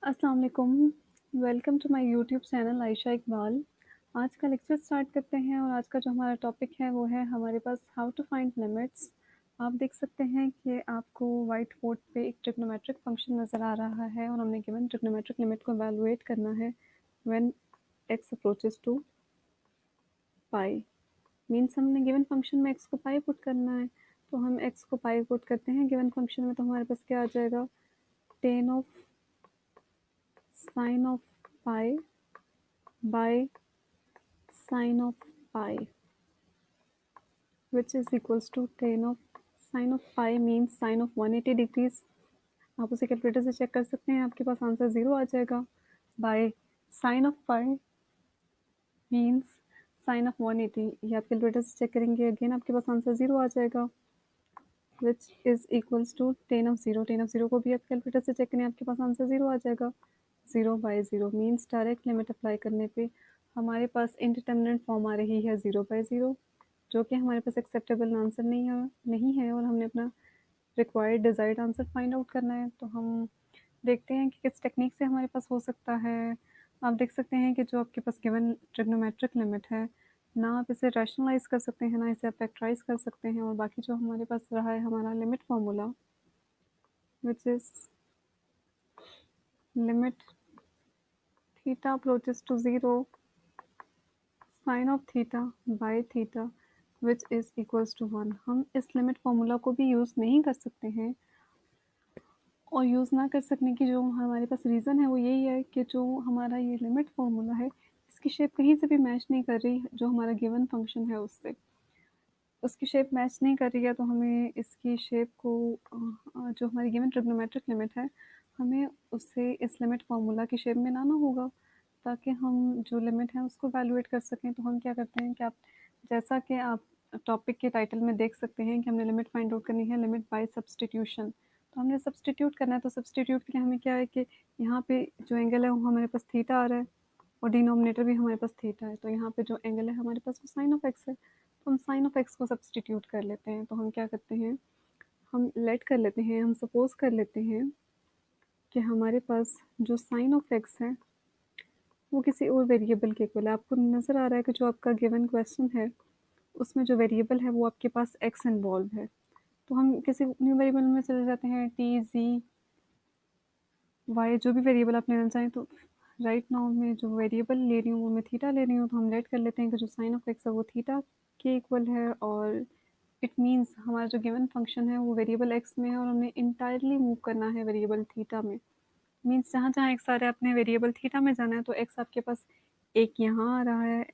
अस्सलाम वालेकुम। Welcome to my YouTube channel Ayesha Iqbal. आज का लेक्चर स्टार्ट करते हैं और आज का जो हमारा टॉपिक है वो है हमारे पास हाउ टू फाइंड लिमिट्स। आप देख सकते हैं कि आपको व्हाइट बोर्ड पे एक ट्रिग्नोमेट्रिक फंक्शन नज़र आ रहा है और हमने गिवन ट्रिग्नोमेट्रिक लिमिट को इवैल्यूएट करना है when x approaches to pi. Means हमने गिवन फंक्शन में x को पाई पुट करना है, तो हम x को पाई पुट करते हैं गिवन फंक्शन में, तो हमारे पास क्या आ जाएगा, ten of sine of pi by sine of pi, which is equals to tan of sine of pi means sine of 180 degrees। आप उसे कैलकुलेटर से चेक कर सकते हैं, आपके पास आंसर 0 आ जाएगा। By sine of pi means sign of 180, ये आप कैलकुलेटर से चेक करेंगे, अगेन आपके पास आंसर 0 आ जाएगा, which is equals to tan of 0। Tan of 0 को भी आप कैलकुलेटर से चेक करें, आपके पास आंसर 0 आ जाएगा। 0/0 मीन्स डायरेक्ट लिमिट अप्लाई करने पे हमारे पास इंडिटरमिनेट फॉर्म आ रही है 0/0, जो कि हमारे पास एक्सेप्टेबल आंसर नहीं है और हमने अपना required desired answer find out करना है। तो हम देखते हैं कि किस टेक्निक से हमारे पास हो सकता है। आप देख सकते हैं कि जो आपके पास गिवन ट्रिग्नोमेट्रिक लिमिट है, ना आप इसे रैशनलाइज कर सकते हैं, ना इसे आप फैक्टराइज कर सकते हैं, और बाकी जो हमारे पास रहा है हमारा limit formula, which is limit theta approaches to 0 sine of theta by theta which is equals to 1। हम इस लिमिट फार्मूला को भी यूज़ नहीं कर सकते हैं, और यूज़ ना कर सकने की जो हमारे पास रीज़न है वो यही है कि जो हमारा ये लिमिट फार्मूला है, इसकी शेप कहीं से भी मैच नहीं कर रही जो हमारा गिवन फंक्शन है उससे। उसकी शेप मैच नहीं कर रही है, तो हमें इसकी शेप को जो हमारी गिवन ट्रिग्नोमेट्रिक लिमिट है, हमें उससे इस लिमिट फार्मूला की शेप में लाना होगा, ताकि हम जो लिमिट है उसको वैल्यूएट कर सकें। तो हम क्या करते हैं कि आप, जैसा कि आप टॉपिक के टाइटल में देख सकते हैं कि हमने लिमिट फाइंड आउट करनी है, लिमिट बाय सब्सटीट्यूशन। तो हमने सब्सटीट्यूट करना है, तो सब्सटीट्यूट के लिए हमें क्या है कि यहाँ पे जो एंगल है वो हमारे पास थीटा आ रहा है, और डिनोमिनेटर भी हमारे पास थीटा है, तो यहाँ पे जो एंगल है हमारे पास वो साइन ऑफ एक्स है, तो हम साइन ऑफ एक्स को सब्सटीट्यूट कर लेते हैं। तो हम क्या करते हैं, हम लेट कर लेते हैं, हम सपोज कर लेते हैं कि हमारे पास जो साइन ऑफ एक्स है वो किसी और वेरिएबल के इक्वल है। आपको नज़र आ रहा है कि जो आपका गिवन क्वेश्चन है उसमें जो वेरिएबल है वो आपके पास एक्स इन्वॉल्व है, तो हम किसी न्यू वेरिएबल में चले जाते हैं, टी जी वाई जो भी वेरिएबल आप लेना चाहें। तो राइट नाउ मैं जो वेरिएबल ले रही हूँ वो मैं थीटा ले रही हूँ, तो हम लेट कर लेते हैं कि जो साइन ऑफ एक्स है वो थीटा के इक्वल है, और इट मीन्स हमारा जो गिवन फंक्शन है वो वेरिएबल एक्स में है और हमें इंटायरली मूव करना है वेरिएबल थीटा में। मीन्स जहाँ जहाँ एक्स आ रहा है अपने वेरिएबल थीटा में जाना है, तो एक्स आपके पास एक यहाँ आ रहा है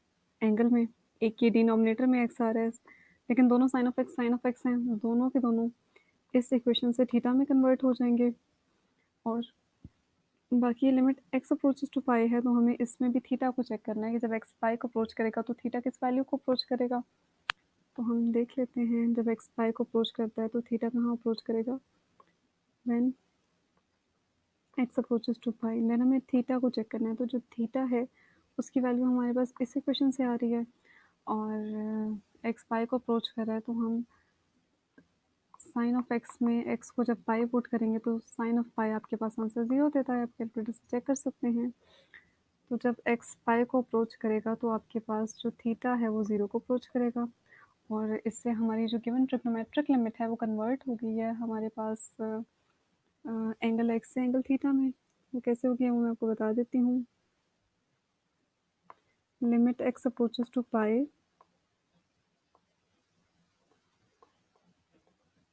एंगल में, एक ये डिनोमिनेटर में एक्स आ रहा है, लेकिन दोनों साइन ऑफ एक्स हैं, दोनों के दोनों इस इक्वेशन से थीटा में कन्वर्ट हो जाएंगे। और बाकी लिमिट एक्स अप्रोचेस टू पाई है, तो हमें इसमें भी थीटा को चेक करना है कि जब एक्स पाई को अप्रोच करेगा तो थीटा किस वैल्यू को अप्रोच करेगा। तो हम देख लेते हैं, जब एक्स पाई को अप्रोच करता है तो थीटा कहाँ अप्रोच करेगा, when x approaches to pi. Then हमें थीटा को चेक करना है, तो जो थीटा है उसकी वैल्यू हमारे पास इस इक्वेशन से आ रही है, और एक्स पाई को अप्रोच कर रहा है, तो हम साइन ऑफ एक्स में एक्स को जब पाई पुट करेंगे तो साइन ऑफ पाई आपके पास आंसर 0 देता है, आप कैलकुलेटर से चेक कर सकते हैं। तो जब एक्स पाई को अप्रोच करेगा तो आपके पास जो थीटा है वो 0 को अप्रोच करेगा, और इससे हमारी जो गिवन ट्रिग्नोमेट्रिक लिमिट है वो कन्वर्ट हो गई है हमारे पास एंगल एक्स से एंगल थीटा में। वो कैसे हो गया वो मैं आपको बता देती हूँ। Limit x approaches to pi,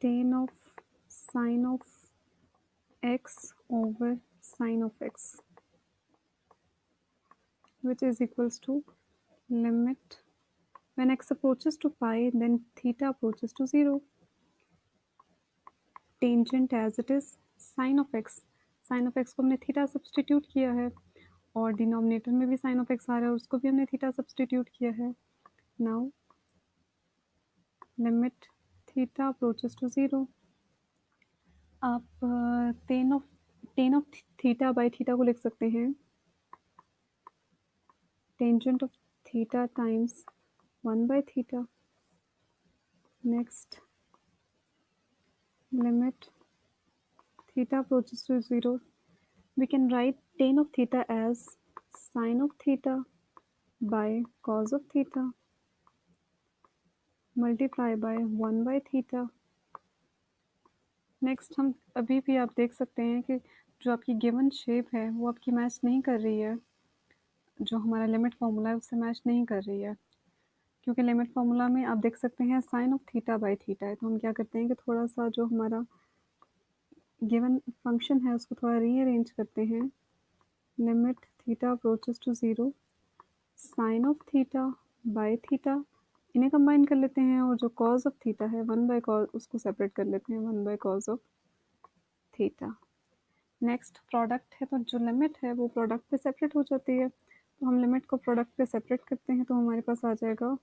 tan of sine of x over sine of x, which is equals to limit when x approaches to pi then theta approaches to 0, tangent as it is sin of x। sin of x को हमने theta substitute किया है, और denominator में भी sin of x आ रहा है, उसको भी हमने थीटा सब्सटीट्यूट किया है। Now limit theta approaches to 0, आप tan of theta by theta को लिख सकते हैं, टेंजेंट ऑफ थीटा टाइम्स 1/थीटा। Next limit theta approaches to 0, We can write tan of theta as sin of theta by cos of theta multiply by 1 by theta. Next हम अभी भी आप देख सकते हैं कि जो आपकी गिवन शेप है वो आपकी मैच नहीं कर रही है, जो हमारा लिमिट फार्मूला है उससे मैच नहीं कर रही है, क्योंकि लिमिट फार्मूला में आप देख सकते हैं sine of theta by theta है। तो हम क्या करते हैं कि थोड़ा सा जो हमारा गिवन फंक्शन है उसको थोड़ा रीअरेंज करते हैं। Limit theta approaches to zero sine of theta by theta, इन्हें कंबाइन कर लेते हैं, और जो कॉज ऑफ थीटा है 1 बाय कॉज उसको सेपरेट कर लेते हैं 1 by cos of theta. Next product है, तो जो लिमिट है वो प्रोडक्ट पे सेपरेट हो जाती है, तो हम लिमिट को प्रोडक्ट पे सेपरेट करते हैं, तो हमारे पास आ जाएगा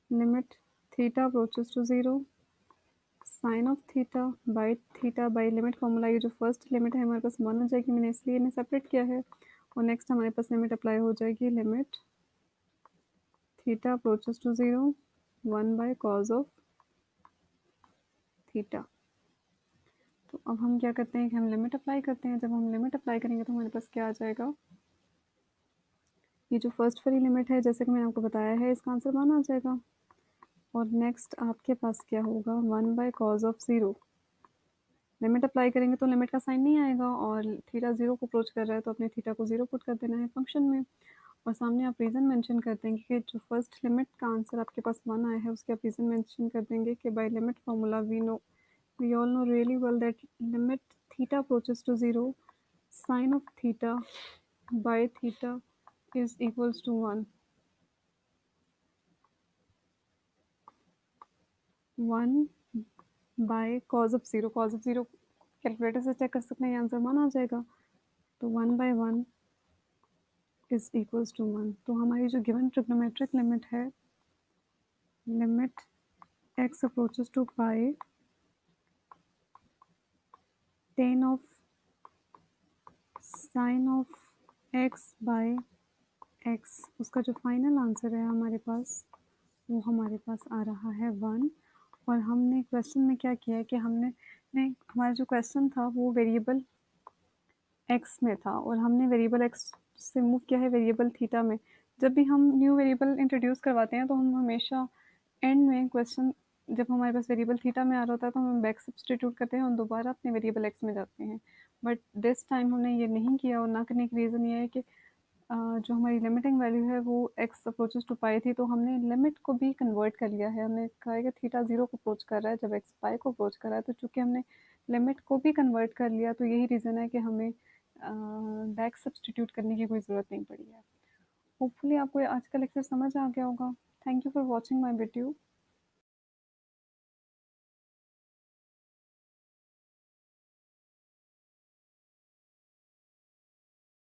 limit theta approaches to zero sine of theta by limit formula, ये जो फर्स्ट लिमिट है हमारे पास 1 हो जाएगी, मैंने इसलिए इन्हें सेपरेट किया है। और नेक्स्ट हमारे पास लिमिट अप्लाई हो जाएगी limit theta approaches to zero 1 by cos of theta. तो अब हम क्या करते हैं कि हम लिमिट अप्लाई करते हैं। जब हम लिमिट अप्लाई करेंगे तो हमारे पास क्या आ जाएगा, ये जो फर्स्ट वाली लिमिट है जैसे कि मैंने आपको बताया है इसका आंसर 1 आ जाएगा। और नेक्स्ट आपके पास क्या होगा 1 by cos of zero, limit apply करेंगे तो लिमिट का साइन नहीं आएगा, और थीटा ज़ीरो को अप्रोच कर रहा है तो अपने थीटा को ज़ीरो पुट कर देना है फंक्शन में। और सामने आप रीज़न मेंशन कर देंगे कि जो फर्स्ट लिमिट का आंसर आपके पास 1 आया है उसके आप रीज़न मेंशन कर देंगे कि by limit formula we all know really well that limit theta approaches to zero sine of theta by theta is equals to 1 by cos of zero calculator से चेक कर सकते हैं, ये आंसर 1 आ जाएगा। तो 1 बाय 1 इज इक्वल्स टू 1। तो हमारी जो गिवन ट्रिग्नोमेट्रिक लिमिट है, limit x approaches to pi tan of sine of x by x, उसका जो फाइनल आंसर है हमारे पास वो हमारे पास आ रहा है 1। और हमने क्वेश्चन में क्या किया है कि हमारा जो क्वेश्चन था वो वेरिएबल x में था, और हमने वेरिएबल x से मूव किया है वेरिएबल थीटा में। जब भी हम न्यू वेरिएबल इंट्रोड्यूस करवाते हैं तो हम हमेशा एंड में क्वेश्चन, जब हमारे पास वेरिएबल थीटा में आ रहा होता है तो हम बैक सब्सटीट्यूट करते हैं और दोबारा अपने वेरिएबल एक्स में जाते हैं। बट दिस टाइम हमने ये नहीं किया, और ना करने की रीज़न ये है कि जो हमारी लिमिटिंग वैल्यू है वो एक्स अप्रोचेस टू पाई थी, तो हमने लिमिट को भी कन्वर्ट कर लिया है। हमने कहा है कि थीटा ज़ीरो को अप्रोच कर रहा है जब एक्स पाई को अप्रोच कर रहा है, तो चूँकि हमने लिमिट को भी कन्वर्ट कर लिया तो यही रीज़न है कि हमें बैक सब्सटीट्यूट करने की कोई ज़रूरत नहीं पड़ी है। होपफुली आपको आज का लेक्चर समझ आ गया होगा। Thank you for watching my video.